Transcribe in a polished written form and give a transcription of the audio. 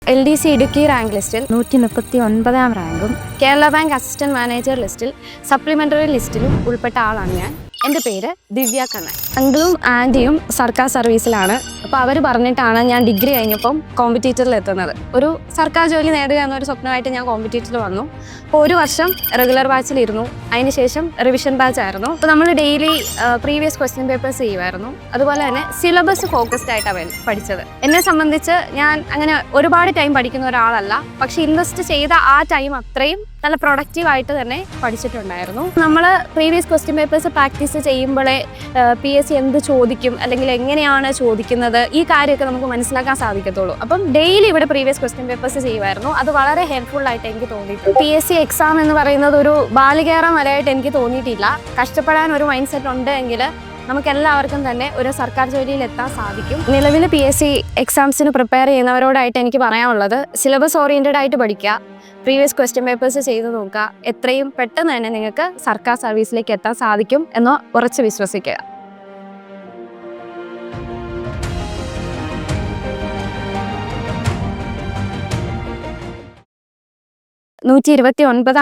LDC Idukki rank ലിസ്റ്റിൽ 139 റാങ്കും Kerala bank assistant manager ലിസ്റ്റിൽ സപ്ലിമെന്ററി ലിസ്റ്റിലും ഉൾപ്പെട്ട ആളാണ് ഞാൻ. എൻ്റെ പേര് ദിവ്യ കണ്ണൻ. അങ്കിളും ആൻറ്റിയും സർക്കാർ സർവീസിലാണ്. അപ്പോൾ അവർ പറഞ്ഞിട്ടാണ് ഞാൻ ഡിഗ്രി കഴിഞ്ഞപ്പം കോമ്പറ്റീറ്ററിൽ എത്തുന്നത്. ഒരു സർക്കാർ ജോലി നേടുക എന്നൊരു സ്വപ്നമായിട്ട് ഞാൻ കോമ്പറ്റീറ്ററിൽ വന്നു. അപ്പോൾ ഒരു വർഷം റെഗുലർ ബാച്ചിലിരുന്നു. അതിനുശേഷം റിവിഷൻ ബാച്ച് ആയിരുന്നു. അപ്പോൾ നമ്മൾ ഡെയിലി പ്രീവിയസ് ക്വസ്റ്റ്യൻ പേപ്പേഴ്സ് ചെയ്യുമായിരുന്നു. അതുപോലെ തന്നെ സിലബസ് ഫോക്കസ്ഡ് ആയിട്ടാണ് പഠിച്ചത്. എന്നെ സംബന്ധിച്ച് ഞാൻ അങ്ങനെ ഒരുപാട് ടൈം പഠിക്കുന്ന ഒരാളല്ല. പക്ഷെ ഇൻവെസ്റ്റ് ചെയ്ത ആ ടൈം അത്രയും നല്ല പ്രൊഡക്റ്റീവായിട്ട് തന്നെ പഠിച്ചിട്ടുണ്ടായിരുന്നു. നമ്മൾ പ്രീവിയസ് ക്വസ്റ്റ്യൻ പേപ്പേഴ്സ് പ്രാക്ടീസ് ചെയ്യുമ്പോഴേ PSC എന്ത് ചോദിക്കും അല്ലെങ്കിൽ എങ്ങനെയാണ് ചോദിക്കുന്നത് ഈ കാര്യമൊക്കെ നമുക്ക് മനസ്സിലാക്കാൻ സാധിക്കത്തുള്ളൂ. അപ്പം ഡെയിലി ഇവിടെ പ്രീവിയസ് ക്വസ്റ്റ്യൻ പേപ്പേഴ്സ് ചെയ്യുമായിരുന്നു. അത് വളരെ ഹെൽപ്ഫുൾ ആയിട്ട് എനിക്ക് തോന്നിയിട്ടുണ്ട്. PSC എക്സാം എന്ന് പറയുന്നത് ഒരു ബാലികേറാൻ വരെയായിട്ട് എനിക്ക് തോന്നിയിട്ടില്ല. കഷ്ടപ്പെടാൻ ഒരു മൈൻഡ് സെറ്റ് ഉണ്ട് എങ്കിൽ നമുക്ക് എല്ലാവർക്കും തന്നെ ഒരു സർക്കാർ ജോലിയിൽ എത്താൻ സാധിക്കും. നിലവിൽ PSC എക്സാംസിന് പ്രിപ്പയർ ചെയ്യുന്നവരോടായിട്ട് എനിക്ക് പറയാനുള്ളത് സിലബസ് ഓറിയൻറ്റഡ് ആയിട്ട് പഠിക്കുക, പ്രീവിയസ് ക്വസ്റ്റ്യൻ പേപ്പേഴ്സ് ചെയ്ത് നോക്കുക. എത്രയും പെട്ടെന്ന് തന്നെ നിങ്ങൾക്ക് സർക്കാർ സർവീസിലേക്ക് എത്താൻ സാധിക്കും എന്ന് ഉറച്ച് വിശ്വസിക്കുക. 129